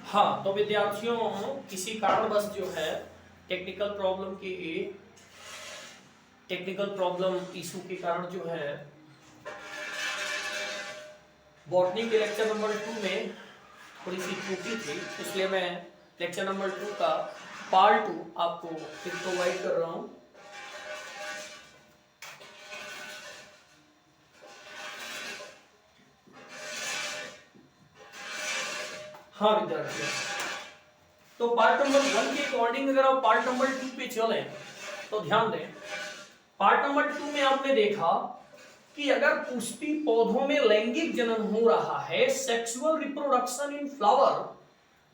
हाँ, तो विद्यार्थियों किसी कारणवश जो है टेक्निकल प्रॉब्लम इशू के कारण जो है बॉटनी के लेक्चर नंबर 2 में थोड़ी सी त्रुटि थी, इसलिए मैं लेक्चर नंबर 2 का पार्ट 2 आपको फिर प्रोवाइड कर रहा हूं। हाँ विद्यार्थियों, तो पार्ट नंबर 1 के अकॉर्डिंग अगर आप पार्ट नंबर 2 पे चलें तो ध्यान दें, पार्ट नंबर 2 में आपने देखा कि अगर पुष्पी पौधों में लैंगिक जनन हो रहा है, सेक्सुअल रिप्रोडक्शन इन फ्लावर,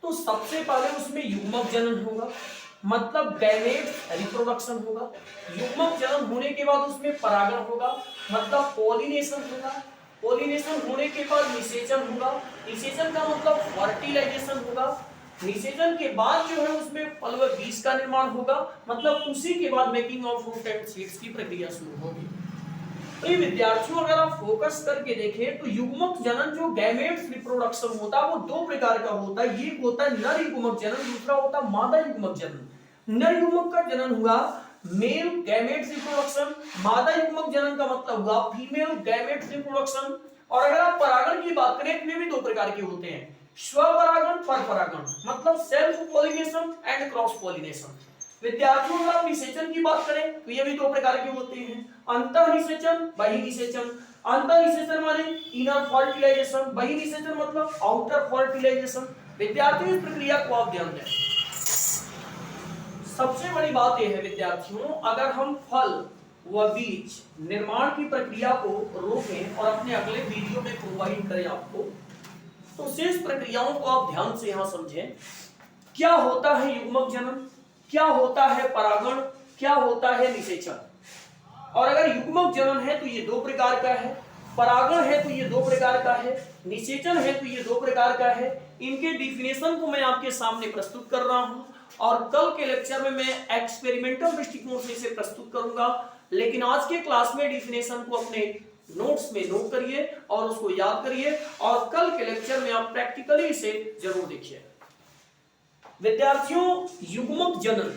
तो सबसे पहले उसमें युग्मक जनन होगा, मतलब गैमेट रिप्रोडक्शन होगा। युग्मक जनन होने के बाद उसमें परागण होगा, मतलब पॉलिनेशन होगा। पॉलिनेशन होने के बाद निषेचन होगा, निषेचन का मतलब फर्टिलाइजेशन होगा। निषेचन के बाद जो है उसमें फल व बीज का निर्माण होगा, मतलब उसी के बाद making of fruit and seeds की प्रक्रिया शुरू होगी। तो ये विद्यार्थियों अगर आप फोकस करके देखें तो युग्मक जनन जो गैमेट्स रिप्रोडक्शन होता है वो दो प्रकार का होता है। एक होता है नर युग्मक जनन, दूसरा होता है मादा युग्मक जनन। नर युग्मक का जनन हुआ मेल गैमेट्स रिप्रोडक्शन, मादा युग्मक जनन का मतलब हुआ फीमेल गैमेट्स रिप्रोडक्शन। और अगर आप परागण की बात करें तो ये भी दो प्रकार के होते हैं, स्वपरागण, परपरागण, मतलब self pollination and cross pollination. विद्यार्थियों अगर आप निषेचन की बात करें तो ये भी दो प्रकार के होते हैं, अंतःनिषेचन, बहिर्निषेचन। अंतःनिषेचन माने इनर फर्टिलाइजेशन, बहिर्निषेचन मतलब आउटर फर्टिलाइजेशन। विद्यार्थियों इस प्रक्रिया को आप ध्यान दें। सबसे बड़ी बात यह है विद्यार्थियों, अगर हम फल व बीज निर्माण की प्रक्रिया को रोकें और अपने अगले वीडियो में प्रोवाइड करें आपको, तो शेष प्रक्रियाओं को आप ध्यान से यहां समझें। क्या होता है युग्मक जनन, क्या होता है परागण, क्या होता है निषेचन। और अगर युग्मक जनन है तो ये दो प्रकार का है, परागण है तो ये दो प्रकार का है, निषेचन है तो ये दो प्रकार का है। इनके डिफिनेशन को मैं आपके सामने प्रस्तुत कर रहा हूं और कल के लेक्चर में मैं एक्सपेरिमेंटल दृष्टिकोण से इसे प्रस्तुत करूंगा। लेकिन आज के क्लास में डिफिनेशन को अपने नोट्स में नोट करिए और उसको याद करिए और कल के लेक्चर में आप प्रैक्टिकली इसे जरूर देखिए। विद्यार्थियों युग्मक जनन